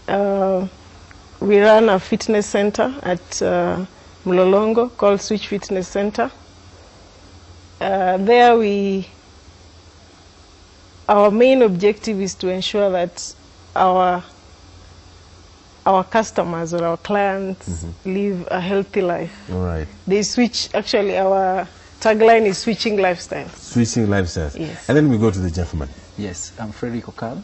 We run a fitness center at Mlolongo called Switch Fitness Center. There our main objective is to ensure that our customers or our clients live a healthy life. All right. They switch, actually our tagline is switching lifestyles. Switching lifestyles. Yes. And then we go to the gentleman. Yes, I'm Frederick Okab,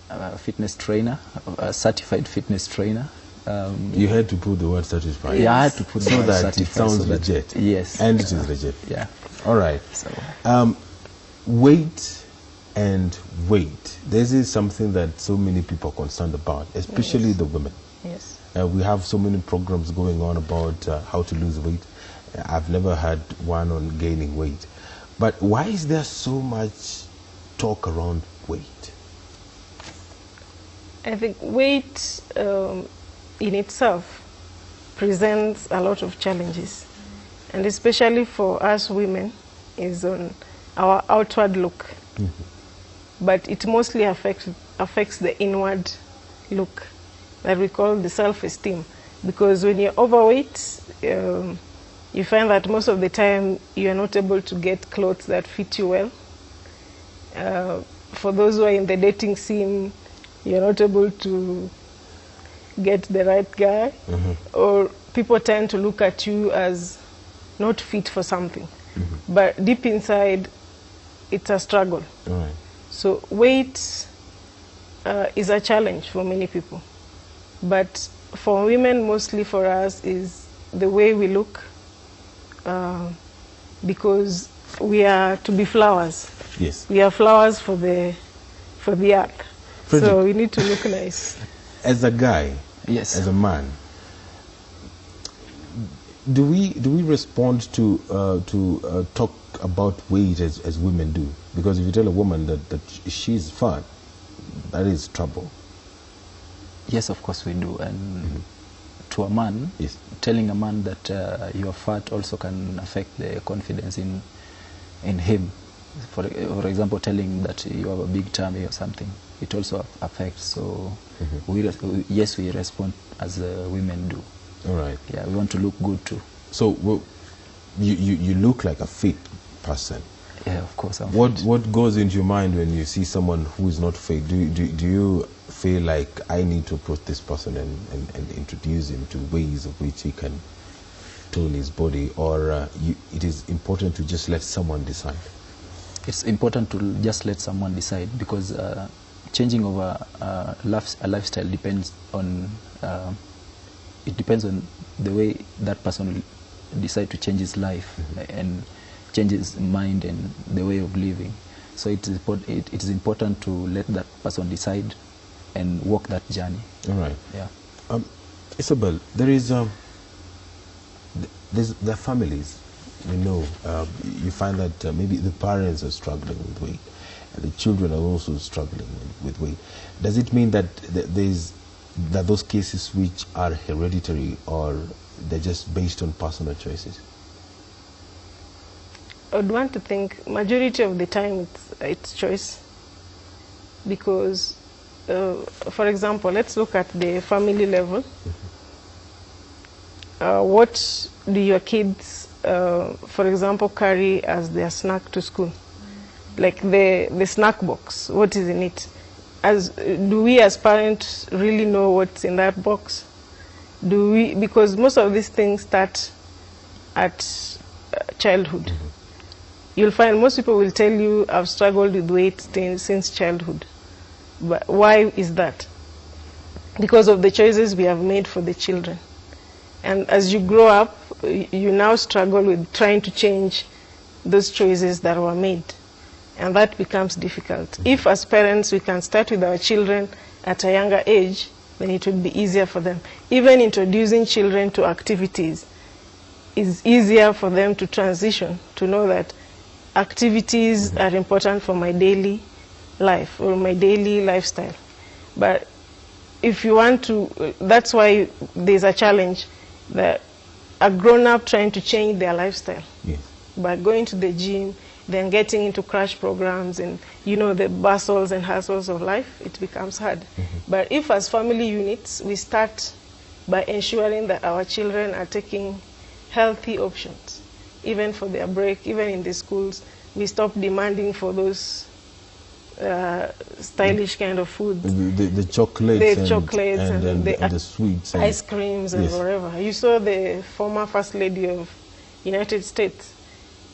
a fitness trainer, a certified fitness trainer. You had to put the word certified. Yeah, I had to put the word that certified. It sounds legit. Yes. And it is legit. Yeah. All right. So, weight and weight. This is something that so many people are concerned about, especially the women. Yes. We have so many programs going on about how to lose weight. I've never had one on gaining weight. But why is there so much talk around weight? I think weight in itself presents a lot of challenges, and especially for us women is on our outward look. But it mostly affects the inward look that we call the self-esteem, because when you're overweight, you find that most of the time you're not able to get clothes that fit you well. For those who are in the dating scene, you're not able to get the right guy, or people tend to look at you as not fit for something. But deep inside, it's a struggle. All right. So weight is a challenge for many people. But for women, mostly for us, is the way we look, because we are to be flowers. Yes. We are flowers for the earth. Frederick, so we need to look nice. As a guy, yes, as a man, do we respond to talk about weight as women do? Because if you tell a woman that she's fat, that is trouble. Yes, of course we do. And to a man, yes, telling a man that you are fat also can affect the confidence in him. For example, telling him that you have a big tummy or something, it also affects. So yes, we respond as women do. All right. Yeah, we want to look good too. So you look like a fit person. Yeah, of course. What goes into your mind when you see someone who is not fit? Do you feel like I need to approach this person and introduce him to ways of which he can tone his body, or it is important to just let someone decide? It's important to just let someone decide, because changing of a lifestyle depends on the way that person will decide to change his life and change his mind and the way of living. So it is important to let that person decide and walk that journey. All right. Yeah. Isabel, there are families, you know, you find that maybe the parents are struggling with weight, and the children are also struggling with weight. Does it mean that those cases which are hereditary, or they're just based on personal choices? I would want to think majority of the time it's choice, because for example, let's look at the family level. What do your kids, for example, carry as their snack to school? Like the snack box, what is in it? Do we as parents really know what's in that box? Because most of these things start at childhood. You'll find most people will tell you, I've struggled with weight since childhood. But why is that? Because of the choices we have made for the children. And as you grow up, you now struggle with trying to change those choices that were made. And that becomes difficult. If as parents we can start with our children at a younger age, then it would be easier for them. Even introducing children to activities is easier for them to transition, to know that activities are important for my daily life or my daily lifestyle. But if you want to, that's why there's a challenge that a grown-up trying to change their lifestyle. Yes. By going to the gym, then getting into crash programs and, you know, the bustles and hassles of life, it becomes hard. But if as family units, we start by ensuring that our children are taking healthy options, even for their break, even in the schools, we stop demanding for those stylish kind of food. The chocolates, and the sweets. And ice creams and whatever. You saw the former First Lady of United States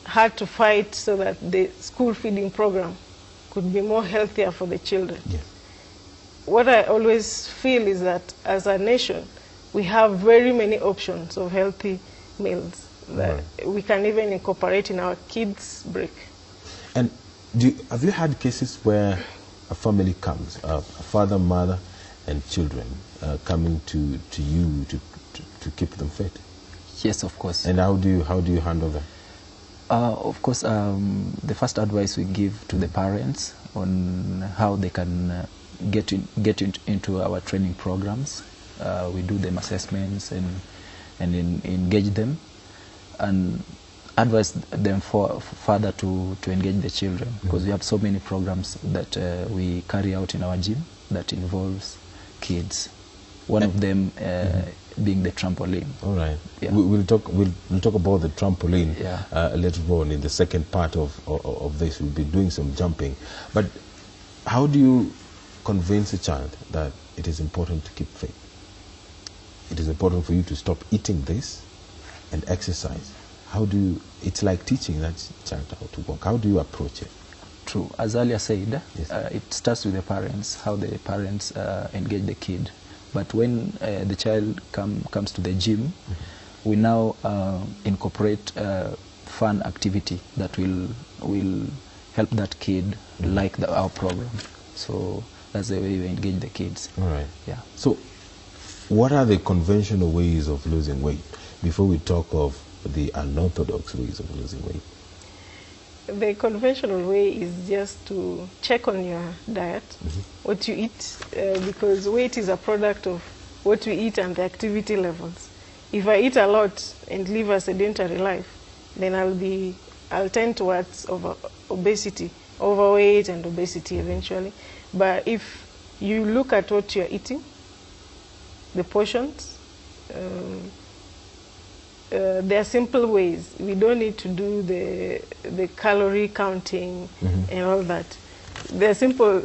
had to fight so that the school feeding program could be more healthier for the children. Yes. What I always feel is that as a nation, we have very many options of healthy meals that we can even incorporate in our kids' break. And have you had cases where a family comes, a father, mother, and children coming to you to keep them fit? Yes, of course. And how do you handle that? Of course, the first advice we give to the parents on how they can get into our training programs. We do them assessments and engage them, and advise them further to engage the children, because we have so many programs that we carry out in our gym that involves kids. One of them being the trampoline. All right. Yeah. We'll talk about the trampoline later on in the second part of this. We'll be doing some jumping. But how do you convince a child that it is important to keep fit? It is important for you to stop eating this and exercise. How do you, it's like teaching that child how to walk. How do you approach it? True. As earlier said, Yes. it starts with the parents, how the parents engage the kid. But when the child comes to the gym, we now incorporate fun activity that will help that kid like our program. So that's the way we engage the kids. All right. Yeah. So what are the conventional ways of losing weight before we talk of the unorthodox ways of losing weight? The conventional way is just to check on your diet, what you eat, because weight is a product of what we eat and the activity levels. If I eat a lot and live a sedentary life, then I'll tend towards obesity, overweight and obesity eventually. But if you look at what you're eating, the portions, there are simple ways. We don't need to do the calorie counting and all that. There are simple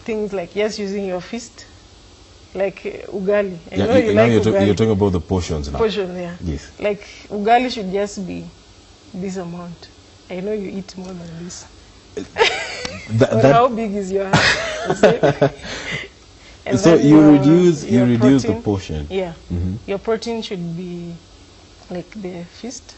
things like just using your fist, like ugali. I know you like ugali. You're talking about the portions now. Portion, yeah. Yes. Like ugali should just be this amount. I know you eat more than this. How big is your hand? So you reduce the portion. Yeah. Your protein should be like the fist,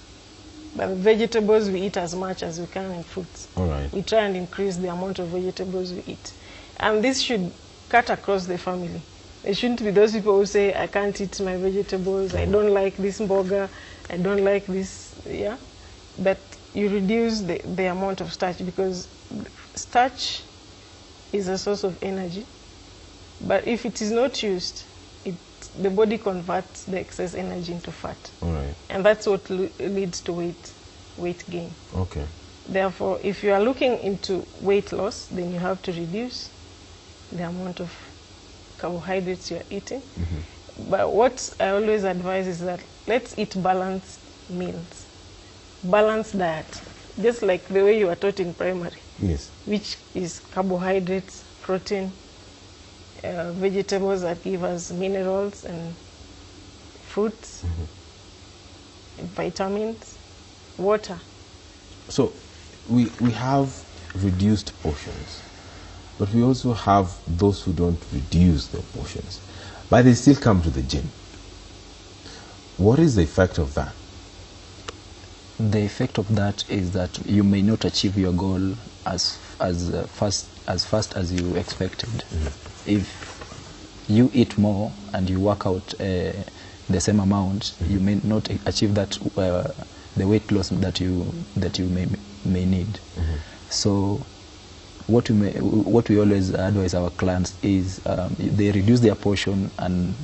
but vegetables we eat as much as we can, and fruits. All right. We try and increase the amount of vegetables we eat, and this should cut across the family. It shouldn't be those people who say, I can't eat my vegetables, I don't like this mboga, I don't like this, yeah. But you reduce the amount of starch, because starch is a source of energy, but if it is not used, the body converts the excess energy into fat. All right. And that's what leads to weight gain. Okay. Therefore, if you are looking into weight loss, then you have to reduce the amount of carbohydrates you are eating. But what I always advise is that let's eat balanced meals, balanced diet, just like the way you were taught in primary. Yes. Which is carbohydrates, protein, vegetables that give us minerals, and fruits, vitamins, water. So we have reduced portions, but we also have those who don't reduce their portions, but they still come to the gym. What is the effect of that? The effect of that is that you may not achieve your goal as fast as you expected. If you eat more and you work out the same amount, you may not achieve that the weight loss that you may need. So what we always advise our clients is they reduce their portion and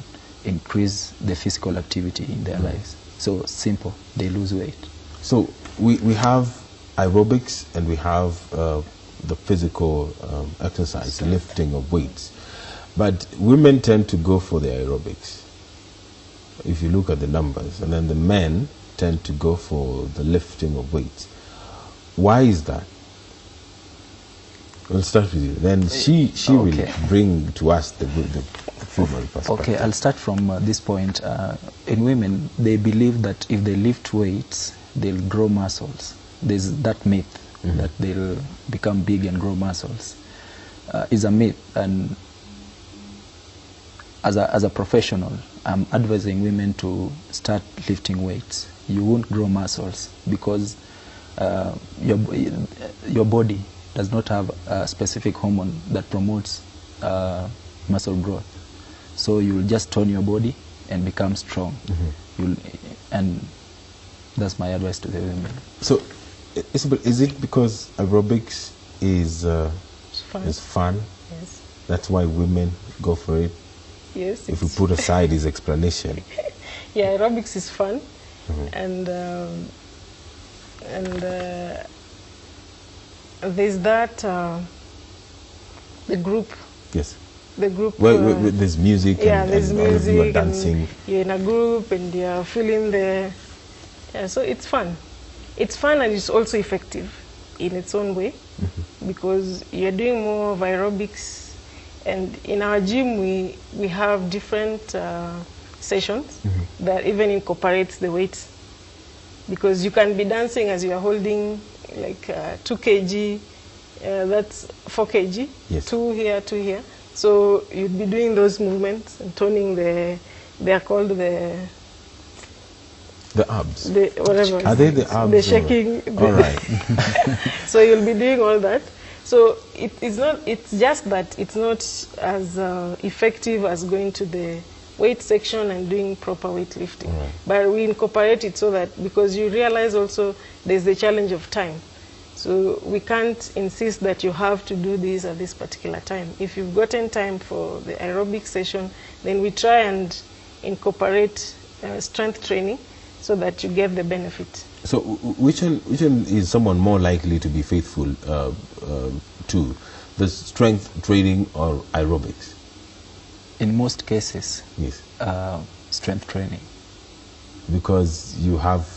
increase the physical activity in their lives. So simple, they lose weight. So we have aerobics and we have the physical exercise, lifting of weights. But women tend to go for the aerobics, if you look at the numbers, and then the men tend to go for the lifting of weights. Why is that? We'll start with you. Then she will bring to us the female perspective. Okay, I'll start from this point. In women, they believe that if they lift weights, they'll grow muscles. There's that myth that they'll become big and grow muscles. Is a myth, and as a professional, I'm advising women to start lifting weights. You won't grow muscles because your body does not have a specific hormone that promotes muscle growth. So you'll just tone your body and become strong. And that's my advice to the women. So, is it because aerobics is fun? Yes. That's why women go for it? Yes. If we put aside his explanation. Yeah, aerobics is fun, and there's that the group. Yes. The group. Well, there's music. Yeah, and, there's and music. All of you are dancing. You're in a group and you're feeling the. Yeah, so it's fun. It's fun and it's also effective in its own way because you're doing more of aerobics, and in our gym we have different sessions that even incorporates the weights, because you can be dancing as you are holding like 2 kg, that's 4 kg, yes. 2 here, 2 here. So you'd be doing those movements and toning they are called the abs. Whatever. Are they the abs? The shaking. All right. So you'll be doing all that. So it's not. It's just that it's not as effective as going to the weight section and doing proper weightlifting. Right. But we incorporate it so that, because you realize also there's the challenge of time. So we can't insist that you have to do this at this particular time. If you've gotten time for the aerobic session, then we try and incorporate strength training so that you get the benefit. So which one is someone more likely to be faithful to, the strength training or aerobics? In most cases, yes, strength training. Because you have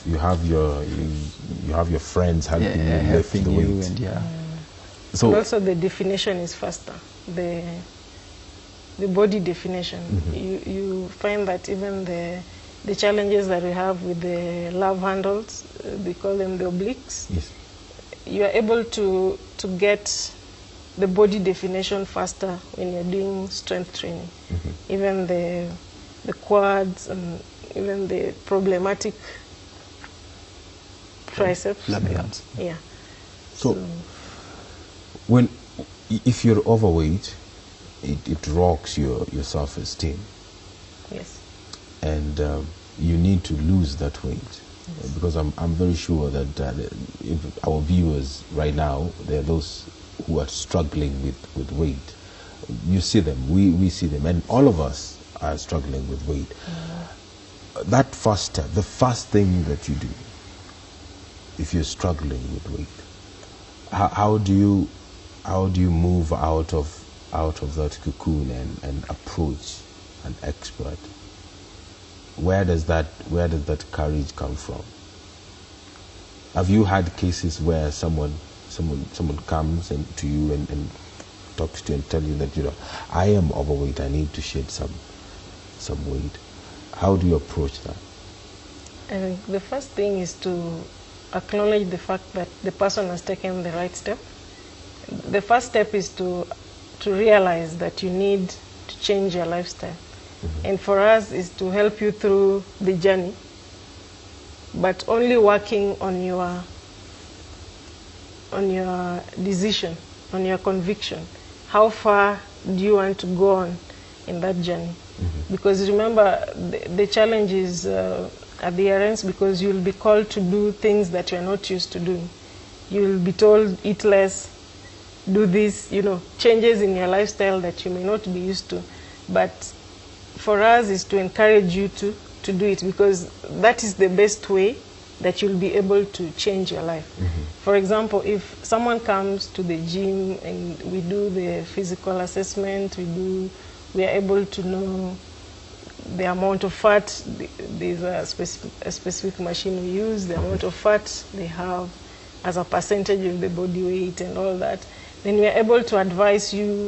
your friends helping you lift the weight. And so but also the definition is faster. The body definition. You find that even the challenges that we have with the love handles, we call them the obliques. Yes. You are able to get the body definition faster when you're doing strength training. Even the quads and even the problematic triceps. Yeah. So if you're overweight, it rocks your self-esteem. Yes. And you need to lose that weight. Because I'm very sure that if our viewers right now, there are those who are struggling with weight. You see them, we see them, and all of us are struggling with weight. That first step, the first thing that you do, if you're struggling with weight, how do you move out of that cocoon and approach an expert? Where does that courage come from? Have you had cases where someone comes to you and talks to you and tell you that, you know, I am overweight, I need to shed some weight? How do you approach that? I think the first thing is to acknowledge the fact that the person has taken the right step. The first step is to realize that you need to change your lifestyle. And for us is to help you through the journey, but only working on your decision, on your conviction. How far do you want to go on in that journey? Because remember, the challenge is at the ends, because you'll be called to do things that you're not used to doing. You'll be told, eat less, do this, you know, changes in your lifestyle that you may not be used to. But for us is to encourage you to do it, because that is the best way that you'll be able to change your life. For example, if someone comes to the gym and we do the physical assessment, we are able to know the amount of fat. There's a specific machine we use, the amount of fat they have as a percentage of the body weight and all that. Then we are able to advise you